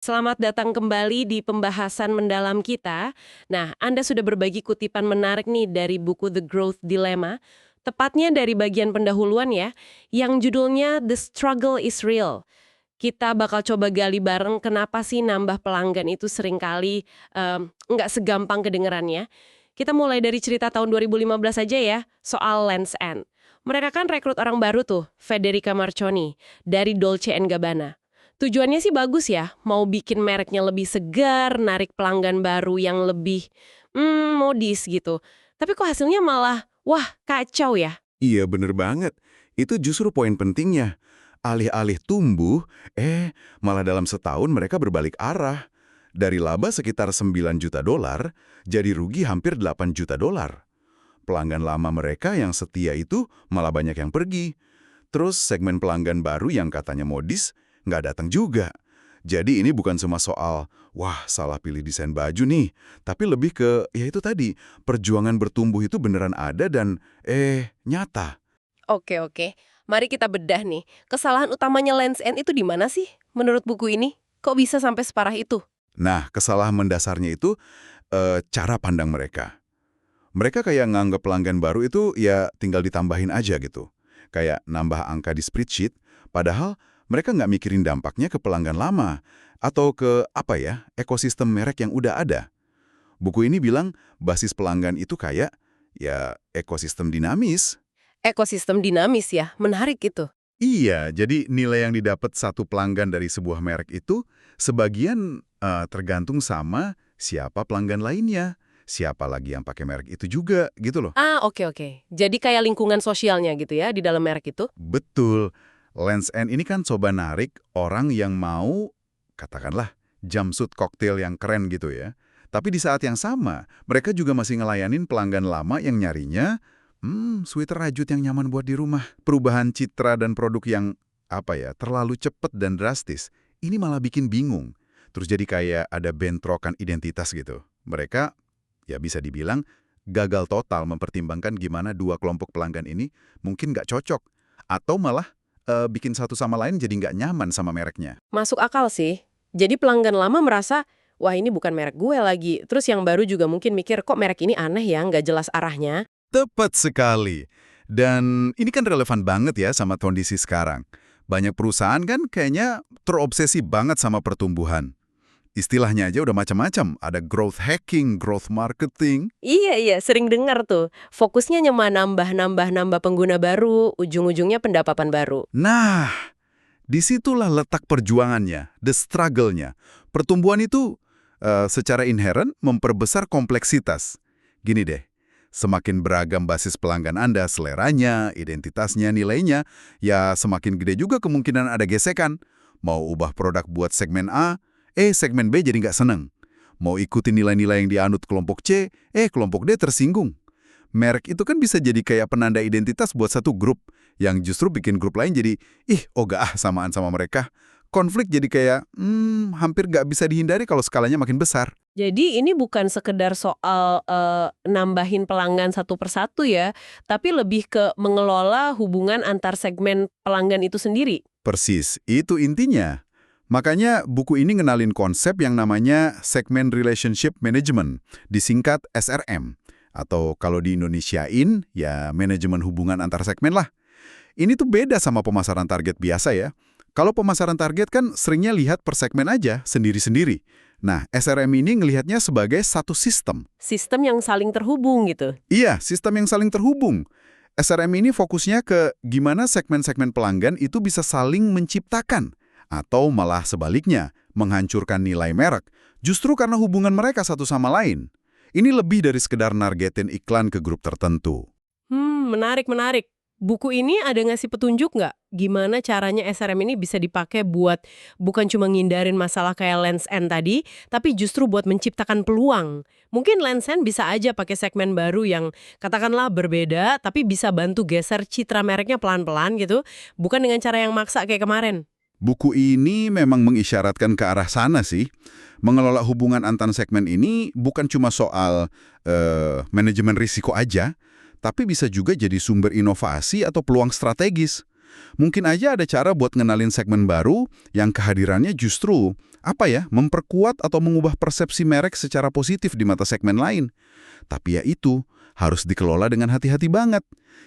Selamat datang kembali di pembahasan mendalam kita. Nah, Anda sudah berbagi kutipan menarik nih dari buku The Growth Dilemma, tepatnya dari bagian pendahuluan ya, yang judulnya The Struggle is Real. Kita bakal coba gali bareng kenapa sih nambah pelanggan itu seringkali nggak segampang kedengerannya. Kita mulai dari cerita tahun 2015 aja ya, soal Lands' End. Mereka kan rekrut orang baru tuh, Federica Marconi, dari Dolce Gabbana. Tujuannya sih bagus ya, mau bikin mereknya lebih segar, narik pelanggan baru yang lebih modis gitu. Tapi kok hasilnya malah, wah kacau ya. Iya, bener banget. Itu justru poin pentingnya. Alih-alih tumbuh, malah dalam setahun mereka berbalik arah. Dari laba sekitar 9 juta dolar, jadi rugi hampir 8 juta dolar. Pelanggan lama mereka yang setia itu malah banyak yang pergi. Terus segmen pelanggan baru yang katanya modis, nggak datang juga. Jadi ini bukan cuma soal, wah salah pilih desain baju nih, tapi lebih ke, ya itu tadi, perjuangan bertumbuh itu beneran ada dan, nyata. Oke oke, mari kita bedah nih. Kesalahan utamanya Lands' End itu di mana sih menurut buku ini? Kok bisa sampai separah itu? Nah, kesalahan mendasarnya itu cara pandang mereka. Mereka kayak nganggep pelanggan baru itu ya tinggal ditambahin aja gitu. Kayak nambah angka di spreadsheet, padahal mereka nggak mikirin dampaknya ke pelanggan lama atau ke apa ya, ekosistem merek yang udah ada. Buku ini bilang basis pelanggan itu kayak ya ekosistem dinamis. Ekosistem dinamis ya, menarik itu. Iya, jadi nilai yang didapat satu pelanggan dari sebuah merek itu sebagian tergantung sama siapa pelanggan lainnya, siapa lagi yang pakai merek itu juga, gitu loh. Ah, oke oke. Jadi kayak lingkungan sosialnya gitu ya di dalam merek itu? Betul. Lands' End ini kan coba narik orang yang mau, katakanlah, jumpsuit koktail yang keren gitu ya. Tapi di saat yang sama, mereka juga masih ngelayanin pelanggan lama yang nyarinya, sweater rajut yang nyaman buat di rumah. Perubahan citra dan produk yang, apa ya, terlalu cepat dan drastis, ini malah bikin bingung. Terus jadi kayak ada bentrokan identitas gitu. Mereka, ya bisa dibilang, gagal total mempertimbangkan gimana dua kelompok pelanggan ini mungkin nggak cocok. Atau malah bikin satu sama lain jadi nggak nyaman sama mereknya. Masuk akal sih. Jadi pelanggan lama merasa, wah ini bukan merek gue lagi. Terus yang baru juga mungkin mikir, kok merek ini aneh ya, nggak jelas arahnya. Tepat sekali. Dan ini kan relevan banget ya sama kondisi sekarang. Banyak perusahaan kan kayaknya terobsesi banget sama pertumbuhan. Istilahnya aja udah macam-macam. Ada growth hacking, growth marketing. Iya, iya, sering dengar tuh. Fokusnya nyema nambah pengguna baru, ujung-ujungnya pendapatan baru. Nah, disitulah letak perjuangannya, the struggle-nya. Pertumbuhan itu secara inherent memperbesar kompleksitas. Gini deh, semakin beragam basis pelanggan Anda, seleranya, identitasnya, nilainya, ya semakin gede juga kemungkinan ada gesekan. Mau ubah produk buat segmen A, segmen B jadi nggak seneng. Mau ikutin nilai-nilai yang dianut kelompok C, kelompok D tersinggung. Merek itu kan bisa jadi kayak penanda identitas buat satu grup, yang justru bikin grup lain jadi, ogah samaan sama mereka. Konflik jadi kayak, hampir nggak bisa dihindari kalau skalanya makin besar. Jadi ini bukan sekedar soal nambahin pelanggan satu persatu ya, tapi lebih ke mengelola hubungan antar segmen pelanggan itu sendiri. Persis, itu intinya. Makanya buku ini ngenalin konsep yang namanya Segment Relationship Management, disingkat SRM. Atau kalau di Indonesiain, ya manajemen hubungan antar segmen lah. Ini tuh beda sama pemasaran target biasa ya. Kalau pemasaran target kan seringnya lihat per segmen aja, sendiri-sendiri. Nah, SRM ini ngelihatnya sebagai satu sistem. Sistem yang saling terhubung gitu. Iya, sistem yang saling terhubung. SRM ini fokusnya ke gimana segmen-segmen pelanggan itu bisa saling menciptakan. Atau malah sebaliknya, menghancurkan nilai merek, justru karena hubungan mereka satu sama lain. Ini lebih dari sekedar nargetin iklan ke grup tertentu. Menarik. Buku ini ada ngasih petunjuk nggak? Gimana caranya SRM ini bisa dipakai buat bukan cuma ngindarin masalah kayak Lands' End tadi, tapi justru buat menciptakan peluang. Mungkin Lands' End bisa aja pakai segmen baru yang katakanlah berbeda, tapi bisa bantu geser citra mereknya pelan-pelan gitu, bukan dengan cara yang maksa kayak kemarin. Buku ini memang mengisyaratkan ke arah sana sih. Mengelola hubungan antar segmen ini bukan cuma soal manajemen risiko aja, tapi bisa juga jadi sumber inovasi atau peluang strategis. Mungkin aja ada cara buat ngenalin segmen baru yang kehadirannya justru, memperkuat atau mengubah persepsi merek secara positif di mata segmen lain. Tapi ya itu, harus dikelola dengan hati-hati banget.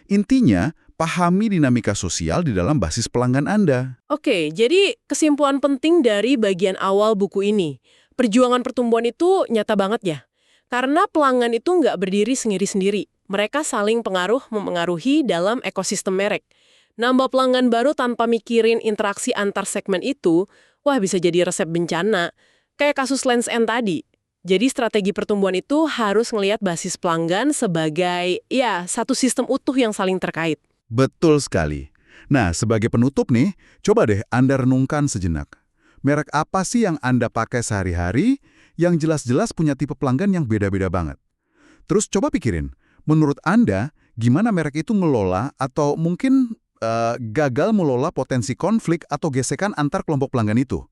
Intinya, pahami dinamika sosial di dalam basis pelanggan Anda. Oke, jadi kesimpulan penting dari bagian awal buku ini. Perjuangan pertumbuhan itu nyata banget ya. Karena pelanggan itu nggak berdiri sendiri-sendiri. Mereka saling mempengaruhi dalam ekosistem merek. Nambah pelanggan baru tanpa mikirin interaksi antar segmen itu, wah bisa jadi resep bencana. Kayak kasus Lens End tadi. Jadi strategi pertumbuhan itu harus ngelihat basis pelanggan sebagai, satu sistem utuh yang saling terkait. Betul sekali. Nah, sebagai penutup nih, coba deh Anda renungkan sejenak. Merek apa sih yang Anda pakai sehari-hari yang jelas-jelas punya tipe pelanggan yang beda-beda banget? Terus coba pikirin, menurut Anda, gimana merek itu ngelola atau mungkin gagal mengelola potensi konflik atau gesekan antar kelompok pelanggan itu?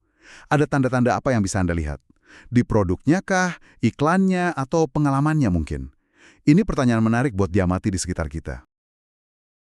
Ada tanda-tanda apa yang bisa Anda lihat? Di produknya kah, iklannya, atau pengalamannya mungkin? Ini pertanyaan menarik buat diamati di sekitar kita.